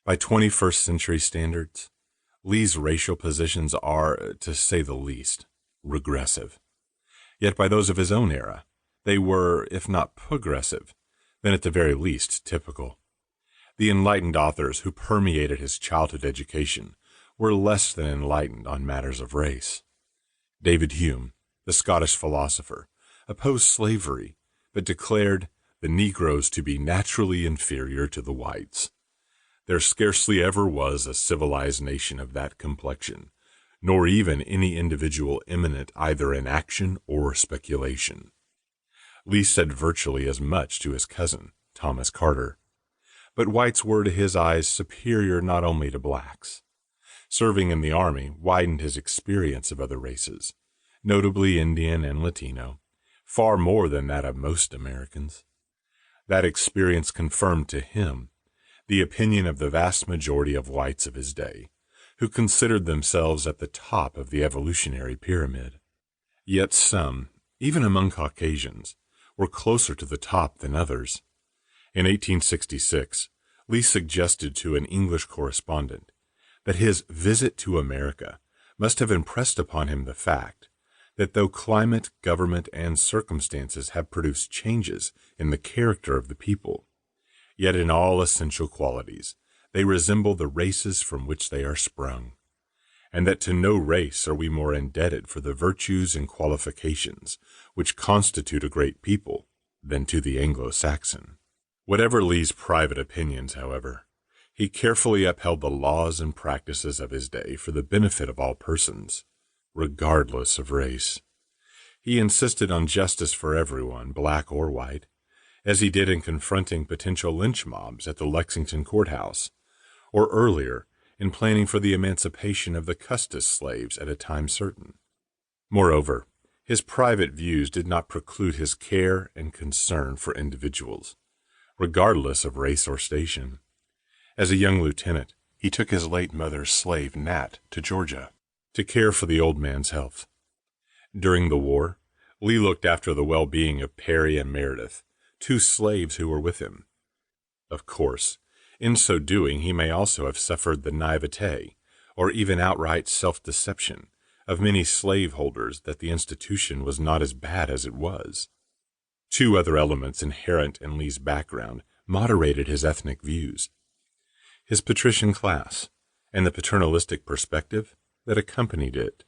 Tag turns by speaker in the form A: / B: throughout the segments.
A: By 21st century standards, Lee's racial positions are, to say the least, regressive. Yet by those of his own era, they were, if not progressive, then at the very least typical. The enlightened authors who permeated his childhood education were less than enlightened on matters of race. David Hume, the Scottish philosopher, opposed slavery, but declared the Negroes to be naturally inferior to the whites. There scarcely ever was a civilized nation of that complexion, nor even any individual eminent either in action or speculation. Lee said virtually as much to his cousin, Thomas Carter. But whites were to his eyes superior not only to blacks. Serving in the army widened his experience of other races, notably Indian and Latino, far more than that of most Americans. That experience confirmed to him the opinion of the vast majority of whites of his day, who considered themselves at the top of the evolutionary pyramid. Yet some, even among Caucasians, were closer to the top than others. In 1866, Lee suggested to an English correspondent that his visit to America must have impressed upon him the fact that though climate, government, and circumstances have produced changes in the character of the people, yet in all essential qualities they resemble the races from which they are sprung, and that to no race are we more indebted for the virtues and qualifications which constitute a great people than to the Anglo-Saxon. Whatever Lee's private opinions, however, he carefully upheld the laws and practices of his day for the benefit of all persons, regardless of race. He insisted on justice for everyone, black or white, as he did in confronting potential lynch mobs at the Lexington courthouse, or earlier in planning for the emancipation of the Custis slaves at a time certain. Moreover, his private views did not preclude his care and concern for individuals, regardless of race or station. As a young lieutenant, he took his late mother's slave, Nat, to Georgia to care for the old man's health. During the war, Lee looked after the well-being of Perry and Meredith, two slaves who were with him. Of course, in so doing he may also have suffered the naivete, or even outright self-deception, of many slaveholders that the institution was not as bad as it was. Two other elements inherent in Lee's background moderated his ethnic views: his patrician class and the paternalistic perspective that accompanied it.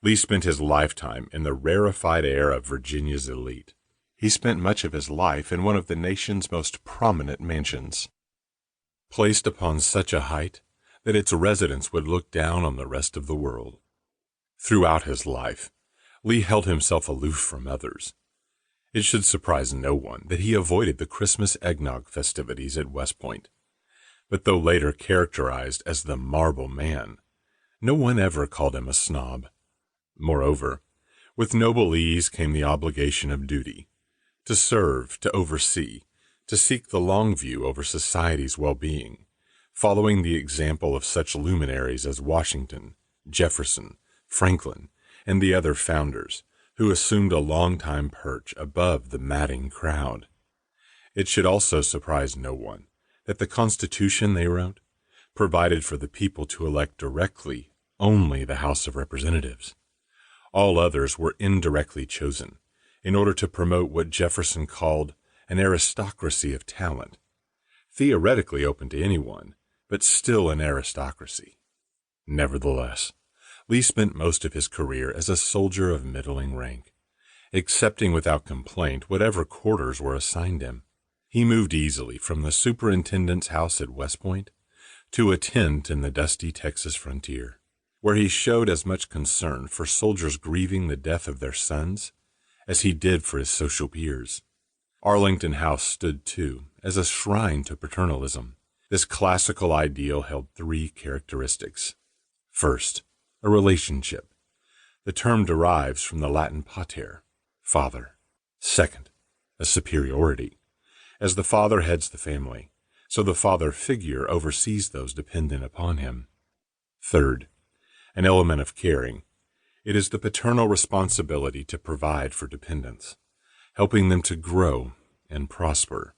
A: Lee spent his lifetime in the rarefied air of Virginia's elite. He spent much of his life in one of the nation's most prominent mansions, placed upon such a height that its residents would look down on the rest of the world. Throughout his life, Lee held himself aloof from others. It should surprise no one that he avoided the Christmas eggnog festivities at West Point. But though later characterized as the Marble Man, no one ever called him a snob. Moreover, with noble ease came the obligation of duty, to serve, to oversee, to seek the long view over society's well-being, following the example of such luminaries as Washington, Jefferson, Franklin, and the other founders, who assumed a long-time perch above the madding crowd. It should also surprise no one that the Constitution they wrote provided for the people to elect directly only the House of Representatives. All others were indirectly chosen in order to promote what Jefferson called an aristocracy of talent, theoretically open to anyone, but still an aristocracy. Nevertheless, Lee spent most of his career as a soldier of middling rank, accepting without complaint whatever quarters were assigned him. He moved easily from the superintendent's house at West Point to a tent in the dusty Texas frontier, where he showed as much concern for soldiers grieving the death of their sons as he did for his social peers. Arlington House stood, too, as a shrine to paternalism. This classical ideal held three characteristics. First, a relationship. The term derives from the Latin pater, father. Second, a superiority. As the father heads the family, so the father figure oversees those dependent upon him. Third, an element of caring. It is the paternal responsibility to provide for dependents, helping them to grow and prosper,